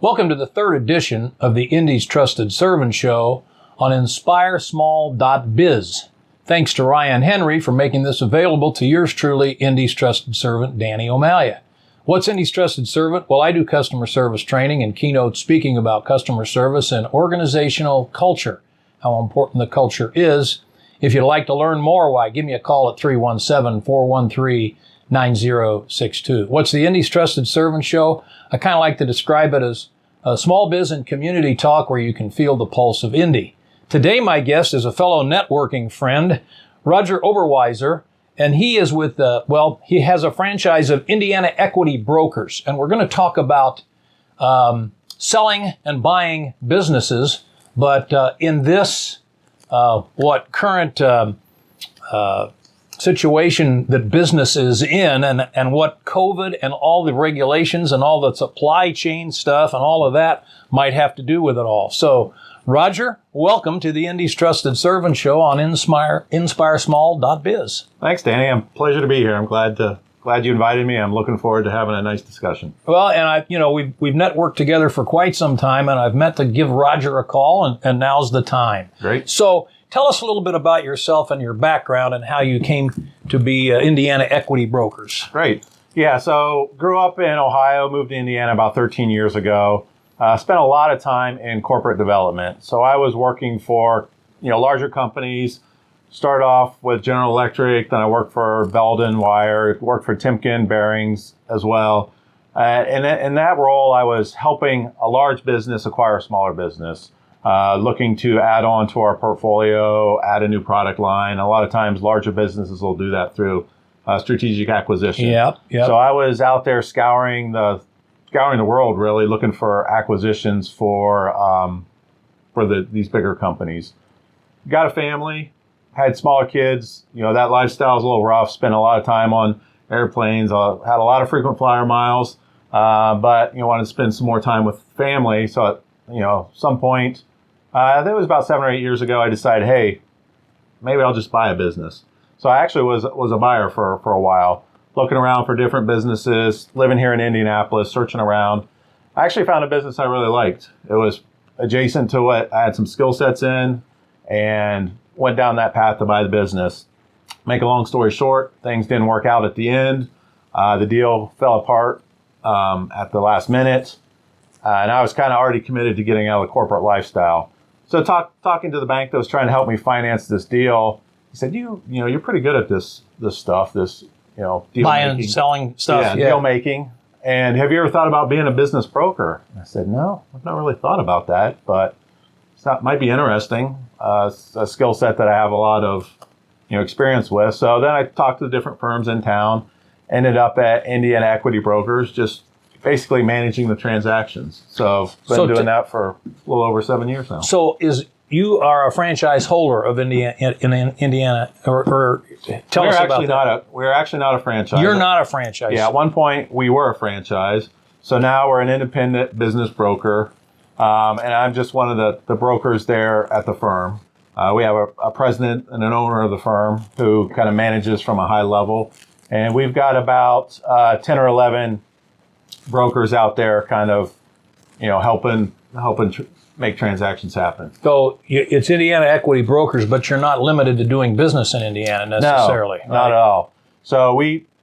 Welcome to the third edition of the Indy's Trusted Servant Show on InspireSmall.biz. Thanks to Ryan Henry for making this available to yours truly, Indy's Trusted Servant, Danny O'Malia. What's Indy's Trusted Servant? Well, I do customer service training and keynote speaking about customer service and organizational culture, how important the culture is. If you'd like to learn more, why, give me a call at 317-413-9062. What's the Indy's Trusted Servant Show? I kind of like to describe it as a small biz and community talk where you can feel the pulse of Indy. Today, my guest is a fellow networking friend, Roger Oberweiser, and he is with, he has a franchise of Indiana Equity Brokers, and we're going to talk about selling and buying businesses, but in this, current situation that business is in and what COVID and all the regulations and all the supply chain stuff and all of that might have to do with it all. So, Roger, welcome to the Indy's Trusted Servant Show on InspireSmall.biz. Thanks, Danny. I'm pleasure to be here. I'm glad you invited me. I'm looking forward to having a nice discussion. Well, and we've networked together for quite some time, and I've meant to give Roger a call, and now's the time. Great. So, tell us a little bit about yourself and your background and how you came to be Indiana Equity Brokers. Great. Yeah, so grew up in Ohio, moved to Indiana about 13 years ago. Spent a lot of time in corporate development. So I was working for, larger companies. Started off with General Electric, then I worked for Belden Wire, worked for Timken Bearings as well. And in that role, I was helping a large business acquire a smaller business. Looking to add on to our portfolio, add a new product line. A lot of times larger businesses will do that through strategic acquisition. Yep. So I was out there scouring the world, really, looking for acquisitions for these bigger companies. Got a family, had smaller kids. That lifestyle is a little rough. Spent a lot of time on airplanes. Had a lot of frequent flyer miles, but wanted to spend some more time with family. So at some point, I think it was about 7 or 8 years ago, I decided, hey, maybe I'll just buy a business. So I actually was a buyer for a while, looking around for different businesses, living here in Indianapolis, searching around. I actually found a business I really liked. It was adjacent to what I had some skill sets in, and went down that path to buy the business. Make a long story short, things didn't work out at the end. The deal fell apart at the last minute. And I was kind of already committed to getting out of the corporate lifestyle. So talking to the bank that was trying to help me finance this deal, he said, you're pretty good at this stuff, deal buying making. and selling stuff. Yeah, deal making. And have you ever thought about being a business broker? And I said, no, I've not really thought about that, but might be interesting. It's a skill set that I have a lot of experience with. So then I talked to the different firms in town, ended up at Indiana Equity Brokers, just basically managing the transactions. So been doing that for a little over 7 years now. So you are a franchise holder of Indiana, or tell us about that. We're actually not a franchise. You're not a franchise. Yeah, at one point we were a franchise. So now we're an independent business broker. And I'm just one of the brokers there at the firm. We have a president and an owner of the firm who kind of manages from a high level. And we've got about 10 or 11 brokers out there kind of, helping make transactions happen. So it's Indiana Equity Brokers, but you're not limited to doing business in Indiana necessarily. No, not at all. So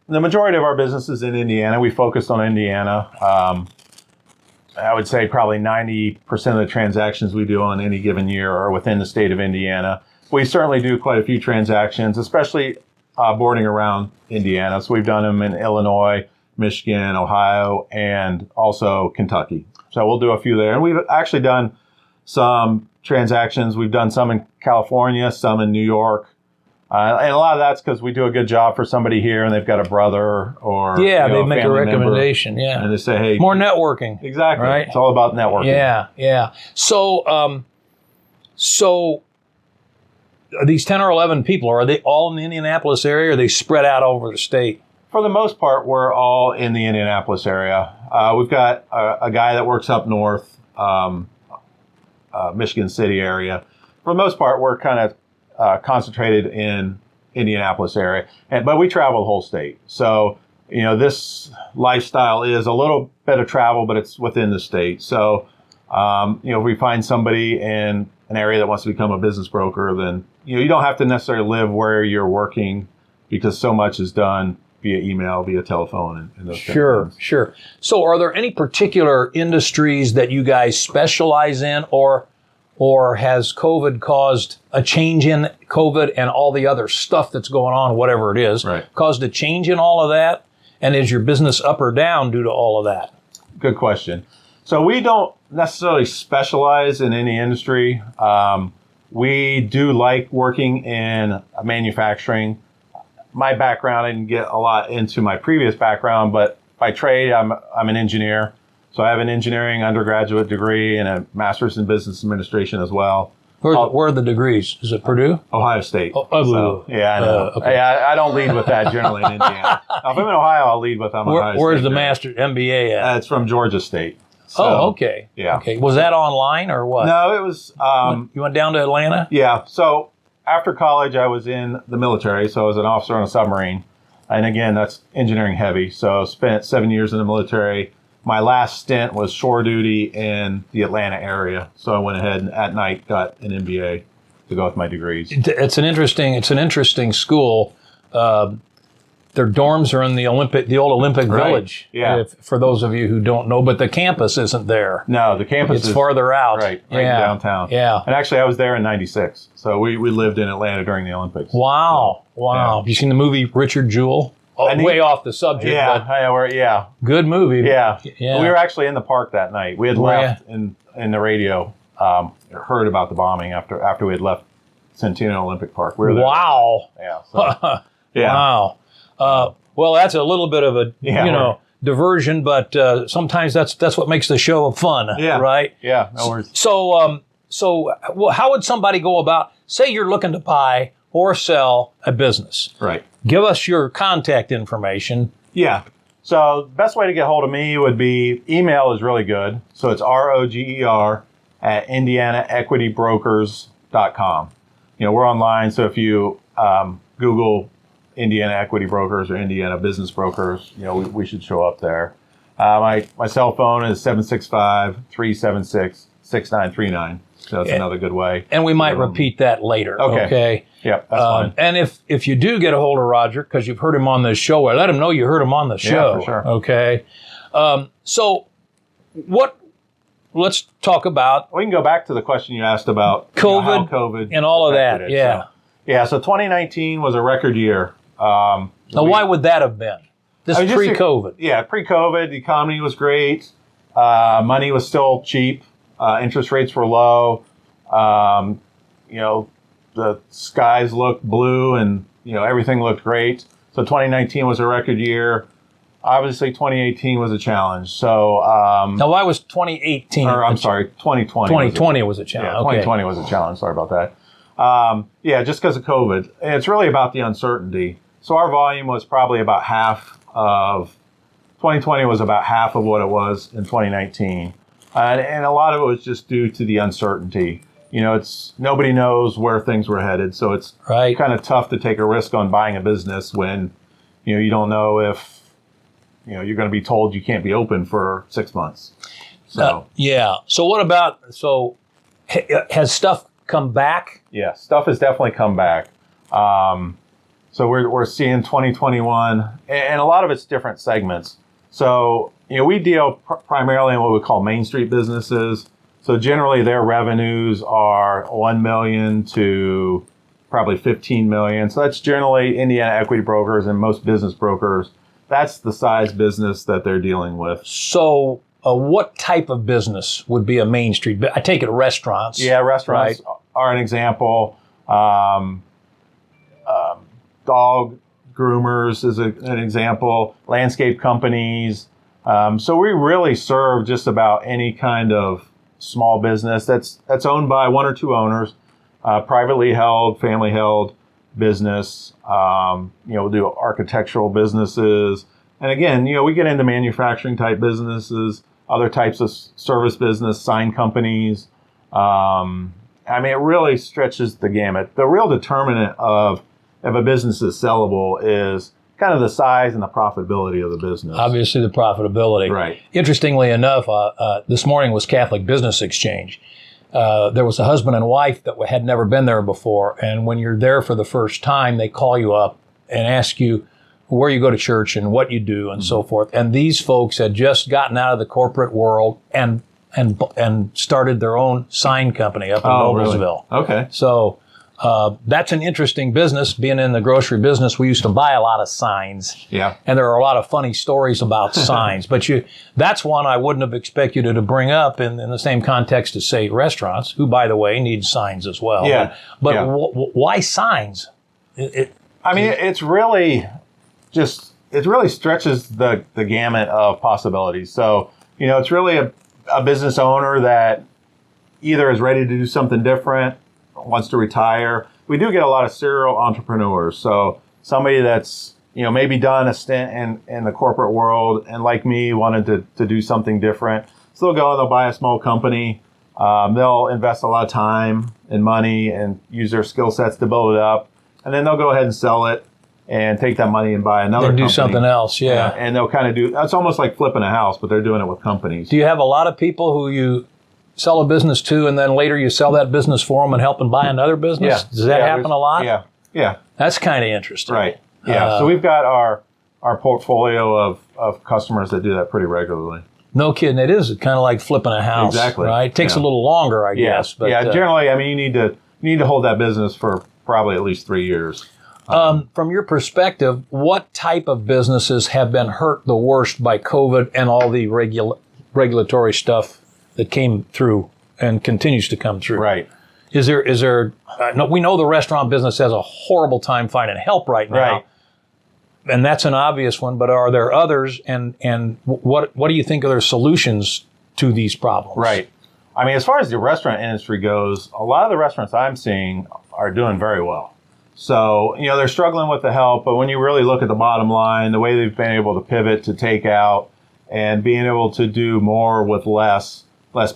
the majority of our business is in Indiana. We focused on Indiana. I would say probably 90% of the transactions we do on any given year are within the state of Indiana. We certainly do quite a few transactions, especially boarding around Indiana. So we've done them in Illinois, Michigan, Ohio, and also Kentucky. So we'll do a few there. And we've actually done some transactions. We've done some in California, some in New York. And a lot of that's because we do a good job for somebody here and they've got a brother or they make a recommendation. Member, and they say, hey, more networking. Exactly. Right? It's all about networking. Yeah. So these 10 or 11 people, are they all in the Indianapolis area or are they spread out over the state? For the most part, we're all in the Indianapolis area. We've got a guy that works up north, Michigan City area. For the most part, we're kind of concentrated in Indianapolis area, but we travel the whole state. So this lifestyle is a little bit of travel, but it's within the state. So, if we find somebody in an area that wants to become a business broker, then, you don't have to necessarily live where you're working, because so much is done via email, via telephone, and those kind of things. Sure. So are there any particular industries that you guys specialize in, or has COVID caused a change in COVID and all the other stuff that's going on, whatever it is, caused a change in all of that? And is your business up or down due to all of that? Good question. So we don't necessarily specialize in any industry. We do like working in manufacturing. My background, I didn't get a lot into my previous background, but by trade, I'm an engineer. So I have an engineering undergraduate degree and a master's in business administration as well. Where are the degrees? Is it Purdue? Ohio State. So, yeah, I know. okay. I don't lead with that generally in Indiana. Now, if I'm in Ohio, I'll lead with Ohio State. Where's the master MBA at? It's from Georgia State. So, okay. Yeah. Okay. Was that online or what? No, it was. You went down to Atlanta? Yeah. So after college, I was in the military. So I was an officer on a submarine. And again, that's engineering heavy. So spent 7 years in the military. My last stint was shore duty in the Atlanta area. So I went ahead and at night got an MBA to go with my degrees. It's an interesting school. Their dorms are in the old Olympic Village. Yeah. For those of you who don't know, but the campus isn't there. No, the campus is farther out. Right downtown. Yeah. And actually, I was there in '96. So we lived in Atlanta during the Olympics. Wow. So, wow. Yeah. Have you seen the movie Richard Jewell? Way off the subject. Yeah. Good movie. Yeah. Yeah. We were actually in the park that night. We had left in the radio, heard about the bombing after we had left Centennial Olympic Park. We were there. Wow. Yeah. So, yeah. Wow. Well, that's a little bit of a, diversion, but sometimes that's what makes the show fun, right? Yeah, no worries. So how would somebody go about, say you're looking to buy or sell a business? Right. Give us your contact information. Yeah. So the best way to get hold of me would be email is really good. So it's Roger at IndianaEquityBrokers.com. We're online. So if you Google Indiana Equity Brokers or Indiana Business Brokers, we should show up there. My cell phone is 765-376-6939. So that's another good way. And we might repeat that later. Okay. Yeah, that's fine. And if you do get a hold of Roger, because you've heard him on this show, let him know you heard him on the show. Yeah, for sure. Okay. So let's talk about... We can go back to the question you asked about COVID, how COVID and all of that. So 2019 was a record year. Now, why would that have been? This is pre-COVID. Yeah, pre-COVID, the economy was great. Money was still cheap. Interest rates were low. The skies looked blue and, everything looked great. So 2019 was a record year. Obviously, 2018 was a challenge. So now, why was 2018? Or I'm sorry, 2020. 2020 was a challenge. Yeah, 2020 was a challenge. Sorry about that. Just because of COVID. And it's really about the uncertainty. So our volume was probably about half of 2020 was about half of what it was in 2019. And a lot of it was just due to the uncertainty. It's nobody knows where things were headed. So it's kind of tough to take a risk on buying a business when, you don't know if, you're going to be told you can't be open for 6 months. So, So what about, has stuff come back? Yeah, stuff has definitely come back. So we're seeing 2021, and a lot of it's different segments. So, we deal primarily in what we call Main Street businesses. So generally their revenues are 1 million to probably 15 million. So that's generally Indiana Equity Brokers and most business brokers. That's the size business that they're dealing with. So what type of business would be a Main Street? I take it restaurants. Yeah, restaurants are an example. Dog groomers is an example. Landscape companies. So we really serve just about any kind of small business that's owned by one or two owners, privately held, family held business. We'll do architectural businesses. And again, we get into manufacturing type businesses, other types of service business, sign companies. It really stretches the gamut. The real determinant of if a business is sellable is kind of the size and the profitability of the business. Obviously, the profitability. Right. Interestingly enough, this morning was Catholic Business Exchange. There was a husband and wife that had never been there before, and when you're there for the first time, they call you up and ask you where you go to church and what you do and so forth. And these folks had just gotten out of the corporate world and started their own sign company up in Noblesville. Really? Okay. So that's an interesting business. Being in the grocery business, we used to buy a lot of signs. Yeah. And there are a lot of funny stories about signs. But that's one I wouldn't have expected you to bring up in the same context as, say, restaurants, who, by the way, need signs as well. Yeah. But why signs? It's really it really stretches the gamut of possibilities. So, it's really a business owner that either is ready to do something different, wants to retire. We do get a lot of serial entrepreneurs. So somebody that's, maybe done a stint in the corporate world and like me wanted to do something different. So they'll go and they'll buy a small company. They'll invest a lot of time and money and use their skill sets to build it up. And then they'll go ahead and sell it and take that money and buy another company. Do something else, yeah. And they'll kind of it's almost like flipping a house, but they're doing it with companies. Do you have a lot of people who you sell a business to and then later you sell that business for them and help them buy another business? Yeah. Does that happen a lot? Yeah. Yeah. That's kind of interesting. Right. Yeah. So we've got our portfolio of customers that do that pretty regularly. No kidding. It is kind of like flipping a house. Exactly. Right? It takes a little longer, I guess. But, generally, you need to hold that business for probably at least 3 years. From your perspective, what type of businesses have been hurt the worst by COVID and all the regulatory stuff that came through and continues to come through? Right. Is there? We know the restaurant business has a horrible time finding help right now. Right. And that's an obvious one, but are there others? And what do you think are their solutions to these problems? Right. As far as the restaurant industry goes, a lot of the restaurants I'm seeing are doing very well. So, they're struggling with the help, but when you really look at the bottom line, the way they've been able to pivot to take out and being able to do more with less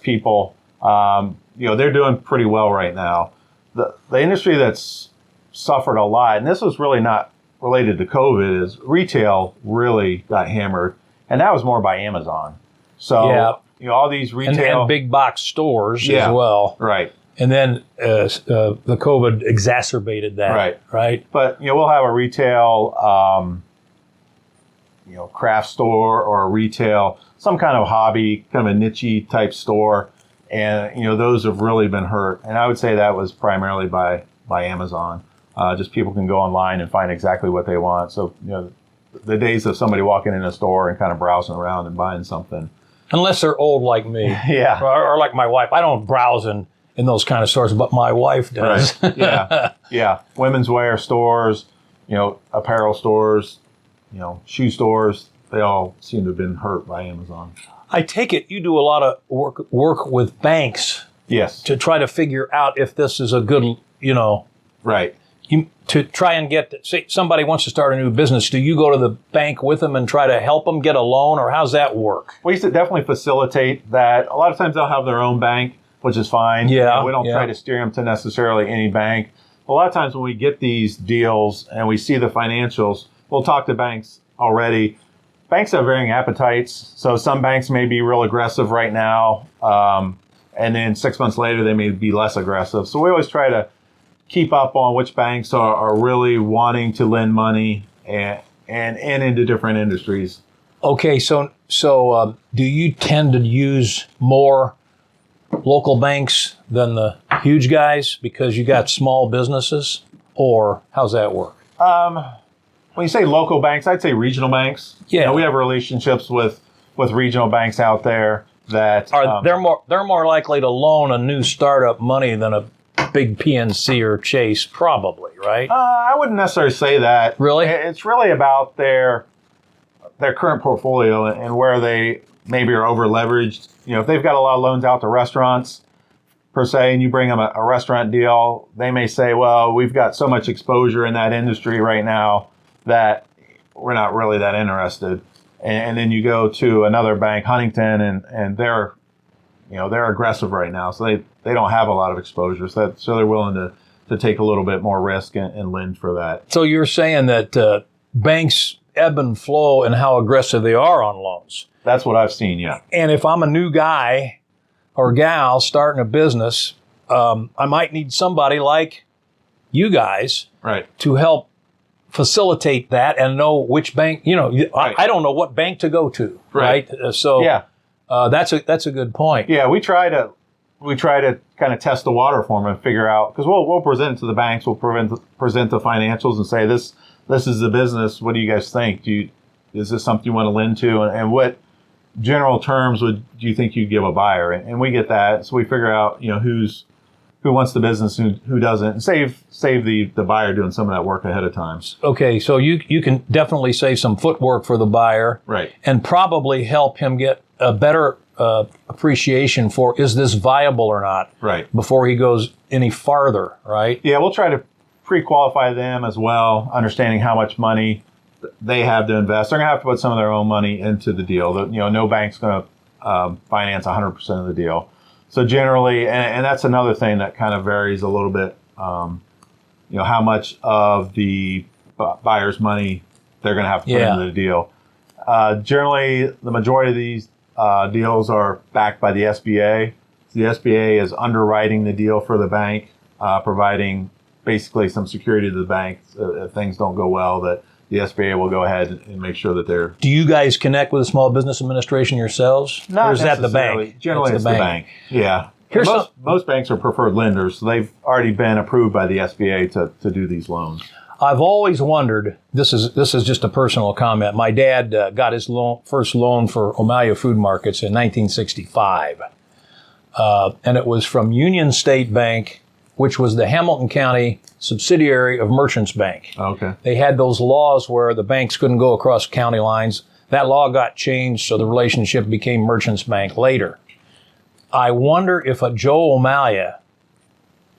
people, they're doing pretty well right now. The industry that's suffered a lot, and this was really not related to COVID, is retail really got hammered, and that was more by Amazon. So, all these retail and big box stores as well, right? And then the COVID exacerbated that, right? But we'll have a retail, craft store or a retail, some kind of hobby, kind of a niche type store, and those have really been hurt. And I would say that was primarily by Amazon. Just people can go online and find exactly what they want. So the days of somebody walking in a store and kind of browsing around and buying something, unless they're old like me, or like my wife, I don't browse in those kind of stores, but my wife does. Right. Yeah. Women's wear stores, apparel stores, shoe stores, they all seem to have been hurt by Amazon. I take it you do a lot of work with banks. Yes. To try to figure out if this is a good, Right. To try and say somebody wants to start a new business, do you go to the bank with them and try to help them get a loan, or how's that work? We used to definitely facilitate that. A lot of times they'll have their own bank, which is fine. Yeah. We don't try to steer them to necessarily any bank. A lot of times when we get these deals and we see the financials, we'll talk to banks already. Banks have varying appetites. So some banks may be real aggressive right now. And then 6 months later, they may be less aggressive. So we always try to keep up on which banks are really wanting to lend money and into different industries. Okay. So do you tend to use more local banks than the huge guys because you got small businesses, or how's that work? When you say local banks, I'd say regional banks. Yeah. We have relationships with regional banks out there that they're more likely to loan a new startup money than a big PNC or Chase, probably, right? I wouldn't necessarily say that. Really? It's really about their current portfolio and where they maybe are over leveraged. If they've got a lot of loans out to restaurants per se, and you bring them a restaurant deal, they may say, well, we've got so much exposure in that industry right now that we're not really that interested. And then you go to another bank, Huntington, and they're aggressive right now. So they don't have a lot of exposure. So they're willing to take a little bit more risk and lend for that. So you're saying that banks ebb and flow and how aggressive they are on loans. That's what I've seen, yeah. And if I'm a new guy or gal starting a business, I might need somebody like you guys to help facilitate that and know which bank, I don't know what bank to go to, right? So that's a good point. Yeah, we try to kind of test the water for them and figure out, because we'll present it to the banks, we'll present the financials and say, this is the business. What do you guys think? Is this something you want to lend to? And what general terms do you think you'd give a buyer? And we get that. So we figure out, who wants the business, who doesn't, and save the buyer doing some of that work ahead of time. Okay, so you can definitely save some footwork for the buyer. Right. And probably help him get a better appreciation for, is this viable or not? Right. Before he goes any farther, right? Yeah, we'll try to pre-qualify them as well, understanding how much money they have to invest. They're going to have to put some of their own money into the deal. No bank's going to finance 100% of the deal. So generally, and that's another thing that kind of varies a little bit, how much of the buyer's money they're going to have to put into the deal. Generally, the majority of these deals are backed by the SBA. So the SBA is underwriting the deal for the bank, providing basically some security to the bank if things don't go well, that the SBA will go ahead and make sure that they're... Do you guys connect with the Small Business Administration yourselves? Not or is that the bank? Generally, it's the bank. Yeah. Most banks are preferred lenders, so they've already been approved by the SBA to do these loans. I've always wondered, this is just a personal comment. My dad got his first loan for Omalia Food Markets in 1965. And it was from Union State Bank, which was the Hamilton County subsidiary of Merchants Bank. Okay. They had those laws where the banks couldn't go across county lines. That law got changed, so the relationship became Merchants Bank later. I wonder if a Joe Omalia,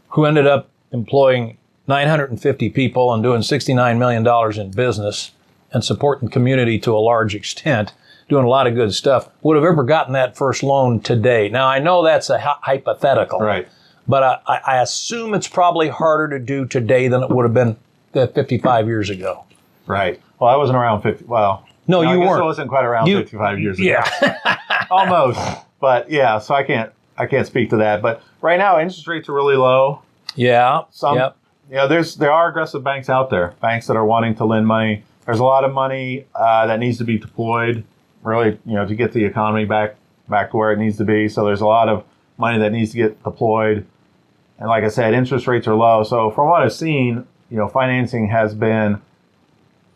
who ended up employing 950 people and doing $69 million in business and supporting the community to a large extent, doing a lot of good stuff, would have ever gotten that first loan today. Now, I know that's a hypothetical. Right. But I assume it's probably harder to do today than it would have been 55 years ago. Right. Well, I wasn't around 50. Well, no, you I guess weren't. I wasn't quite around 55 years ago. Yeah. Almost. But yeah, so I can't speak to that. But right now, interest rates are really low. Yeah. There are aggressive banks out there, banks that are wanting to lend money. There's a lot of money that needs to be deployed, really, to get the economy back to where it needs to be. So there's a lot of money that needs to get deployed. And like I said, interest rates are low. So from what I've seen, financing has been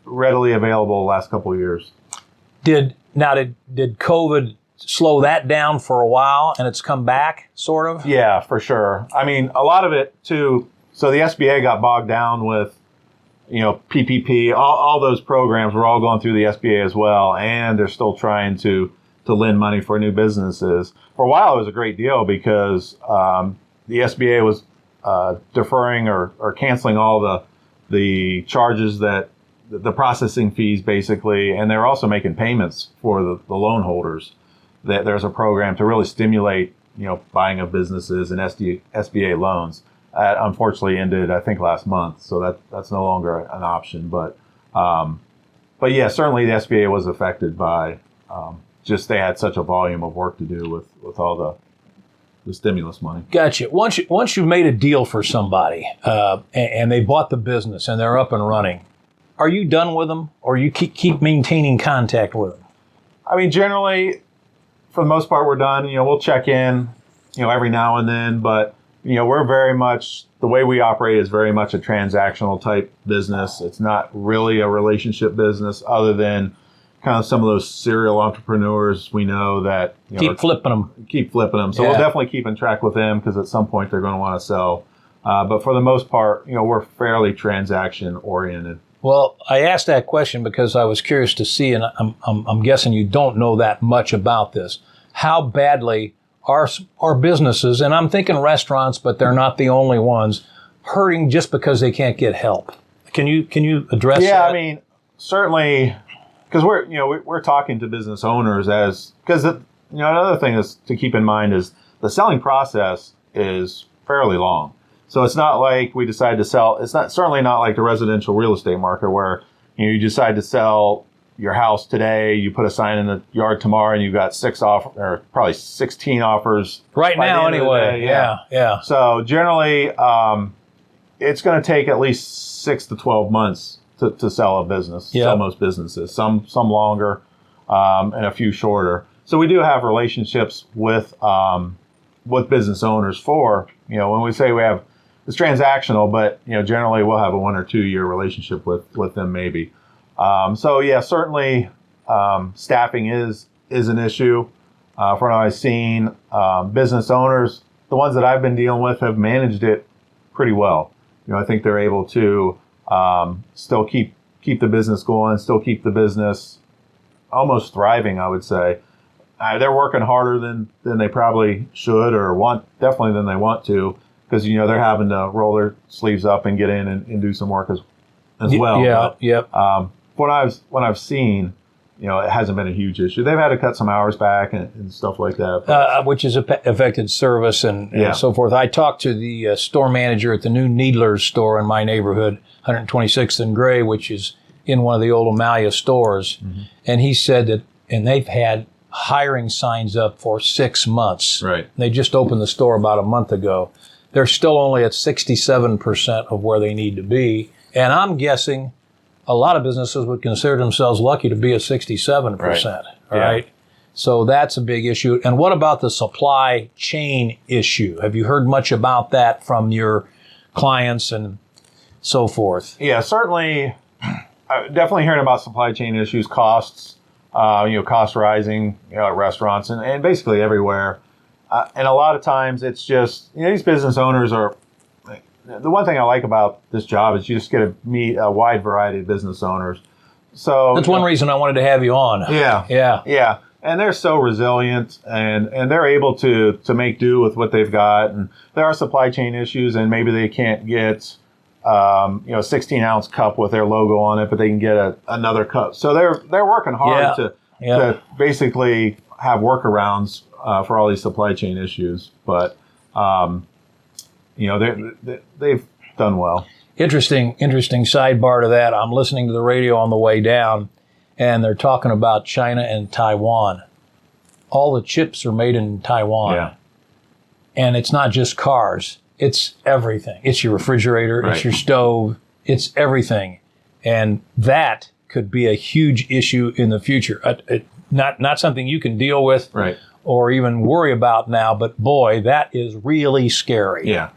readily available the last couple of years. Did COVID slow that down for a while and it's come back, sort of? Yeah, for sure. I mean, a lot of it too. So the SBA got bogged down with, PPP, all those programs were all going through the SBA as well. And they're still trying to lend money for new businesses. For a while, it was a great deal because the SBA was deferring or canceling all the charges, that the processing fees basically, and they're also making payments for the loan holders. That there's a program to really stimulate buying of businesses and SBA loans. Unfortunately ended, I think, last month, so that's no longer an option. But yeah, certainly the SBA was affected by just they had such a volume of work to do with all the stimulus money. Gotcha. Once you've made a deal for somebody and they bought the business and they're up and running, are you done with them, or you keep maintaining contact with them? I mean, generally, for the most part, we're done. We'll check in, every now and then, but we're very much, the way we operate is very much a transactional type business. It's not really a relationship business, other than kind of some of those serial entrepreneurs we know that keep flipping them. So we'll definitely keep in track with them, because at some point they're going to want to sell. But for the most part, we're fairly transaction oriented. Well, I asked that question because I was curious to see, and I'm guessing you don't know that much about this, how badly are businesses, and I'm thinking restaurants, but they're not the only ones, hurting just because they can't get help. Can you address that? Yeah, I mean, certainly, because we're talking to business owners, because another thing is to keep in mind is the selling process is fairly long. So it's not like we decide to sell. It's certainly not like the residential real estate market where you decide to sell your house today, you put a sign in the yard tomorrow, and you've got probably 16 offers right now anyway. Yeah. So generally, it's going to take at least 6 to 12 months to sell a business. Sell most businesses, some longer, and a few shorter. So we do have relationships with business owners for, when we say we have, it's transactional, but generally we'll have a 1 or 2 year relationship with them maybe. Certainly staffing is an issue. From what I've seen, business owners, the ones that I've been dealing with, have managed it pretty well. I think they're able to still keep the business going, still keep the business almost thriving, I would say. They're working harder than they probably should or definitely than they want to, because they're having to roll their sleeves up and get in and do some work as well. Yeah. But, what I've seen, it hasn't been a huge issue. They've had to cut some hours back and stuff like that, which has affected service and so forth. I talked to the store manager at the new Needler's store in my neighborhood, 126th and Gray, which is in one of the old Amalia stores, and he said that, and they've had hiring signs up for 6 months. Right. They just opened the store about a month ago. They're still only at 67% of where they need to be, and I'm guessing a lot of businesses would consider themselves lucky to be at 67%. Right? So that's a big issue. And what about the supply chain issue? Have you heard much about that from your clients and so forth? Yeah, certainly. Definitely hearing about supply chain issues, costs, costs rising, at restaurants and basically everywhere. And a lot of times it's just, these business owners are, the one thing I like about this job is you just get to meet a wide variety of business owners. So that's one reason I wanted to have you on. Yeah. And they're so resilient and they're able to make do with what they've got. And there are supply chain issues and maybe they can't get, a 16-ounce cup with their logo on it, but they can get another cup. So they're working hard to basically have workarounds for all these supply chain issues. But, they've done well. Interesting sidebar to that. I'm listening to the radio on the way down, and they're talking about China and Taiwan. All the chips are made in Taiwan. Yeah. And it's not just cars. It's everything. It's your refrigerator. It's your stove. It's everything. And that could be a huge issue in the future. Not something you can deal with or even worry about now, but boy, that is really scary. Yeah.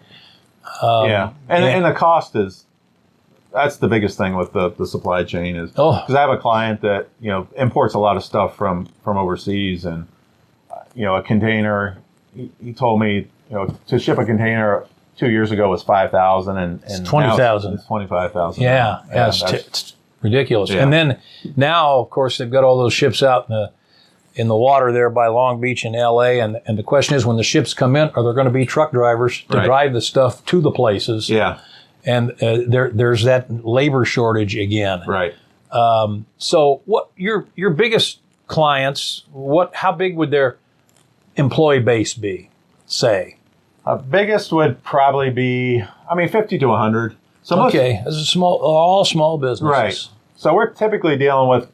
And the cost that's the biggest thing with the supply chain is, because I have a client that, imports a lot of stuff from overseas, and, a container, he told me, to ship a container 2 years ago was $5,000 and it's $20,000. It's $25,000. Yeah. It's ridiculous. Yeah. And then now, of course, they've got all those ships out in the water there by Long Beach in LA. And the question is, when the ships come in, are there going to be truck drivers to drive the stuff to the places? Yeah. And there's that labor shortage again. Right. So what your biggest clients, how big would their employee base be, say? Biggest would probably be, 50 to 100. So This is all small businesses. Right. So we're typically dealing with,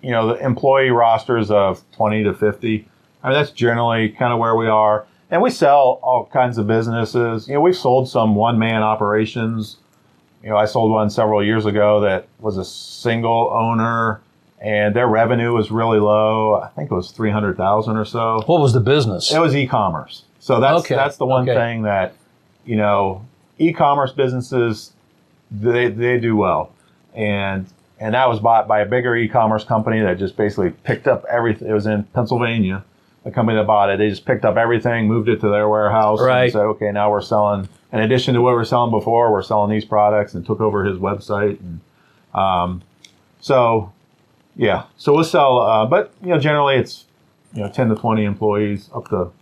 the employee rosters of 20 to 50. That's generally kind of where we are. And we sell all kinds of businesses. We've sold some one-man operations. I sold one several years ago that was a single owner, and their revenue was really low. I think it was $300,000 or so. What was the business? It was e-commerce. So that's the one thing that, e-commerce businesses, they do well. And that was bought by a bigger e-commerce company that just basically picked up everything. It was in Pennsylvania, the company that bought it. They just picked up everything, moved it to their warehouse, and said, okay, now we're selling, in addition to what we were selling before, we're selling these products, and took over his website. And so we'll sell, but generally it's 10 to 20 employees up to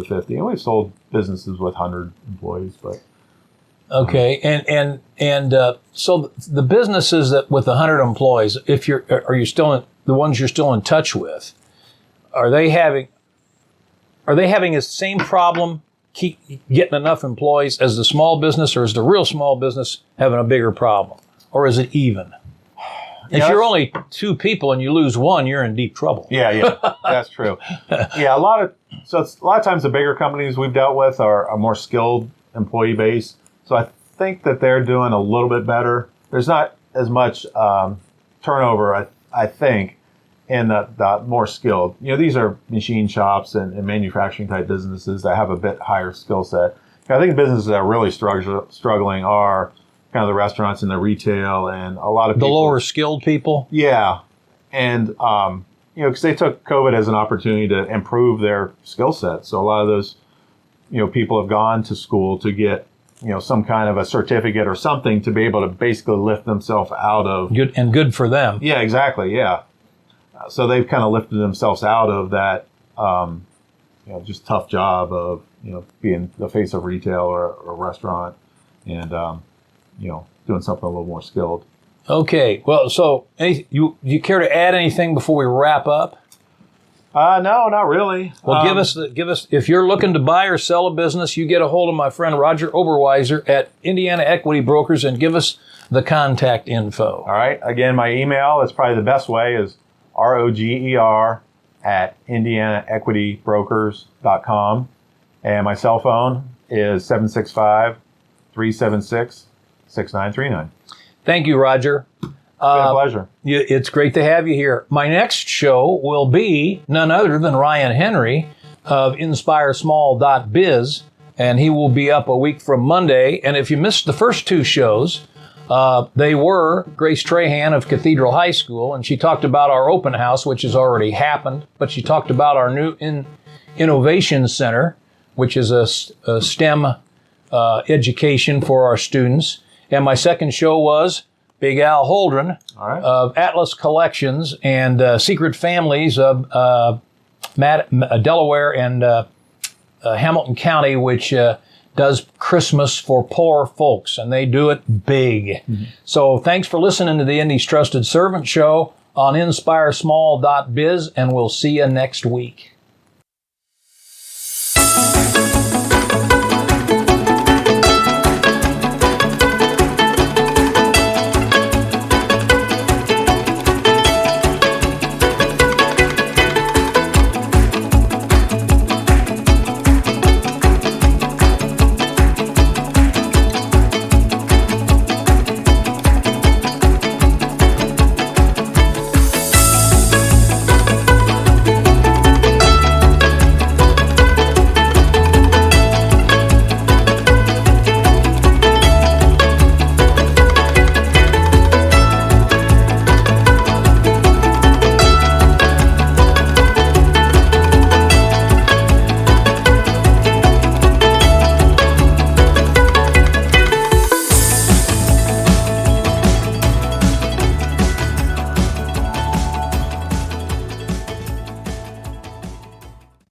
50, and we've sold businesses with 100 employees. But okay, and so the businesses that with 100 employees, are you still the ones you're still in touch with? Are they having the same problem, keep getting enough employees as the small business, or is the real small business having a bigger problem, or is it even? If you're only 2 people and you lose one, you're in deep trouble. Yeah, that's true. Yeah, a lot of times the bigger companies we've dealt with are a more skilled employee base. So I think that they're doing a little bit better. There's not as much turnover, I think, in the more skilled. These are machine shops and manufacturing type businesses that have a bit higher skill set. I think businesses that are really struggling are kind of the restaurants and the retail and a lot of people. The lower skilled people? Yeah. And, because they took COVID as an opportunity to improve their skill set. So a lot of those, people have gone to school to get, some kind of a certificate or something to be able to basically lift themselves out of. Good for them. Yeah, exactly. Yeah. So they've kind of lifted themselves out of that, just tough job of, being the face of retail or a restaurant and, doing something a little more skilled. Okay. Well, so you care to add anything before we wrap up? No, not really. Well, give us, if you're looking to buy or sell a business, you get a hold of my friend Roger Oberweiser at Indiana Equity Brokers and give us the contact info. All right. Again, my email is probably the best way is roger@indianaequitybrokers.com. And my cell phone is 765-376-6939. Thank you, Roger. It's been a pleasure. It's great to have you here. My next show will be none other than Ryan Henry of InspireSmall.biz, and he will be up a week from Monday. And if you missed the first 2 shows, they were Grace Trahan of Cathedral High School, and she talked about our open house, which has already happened, but she talked about our new Innovation Center, which is a STEM education for our students. And my second show was Big Al Holdren of Atlas Collections and Secret Families of Delaware and Hamilton County, which does Christmas for poor folks, and they do it big. Mm-hmm. So thanks for listening to the Indy's Trusted Servant Show on InspireSmall.biz, and we'll see you next week.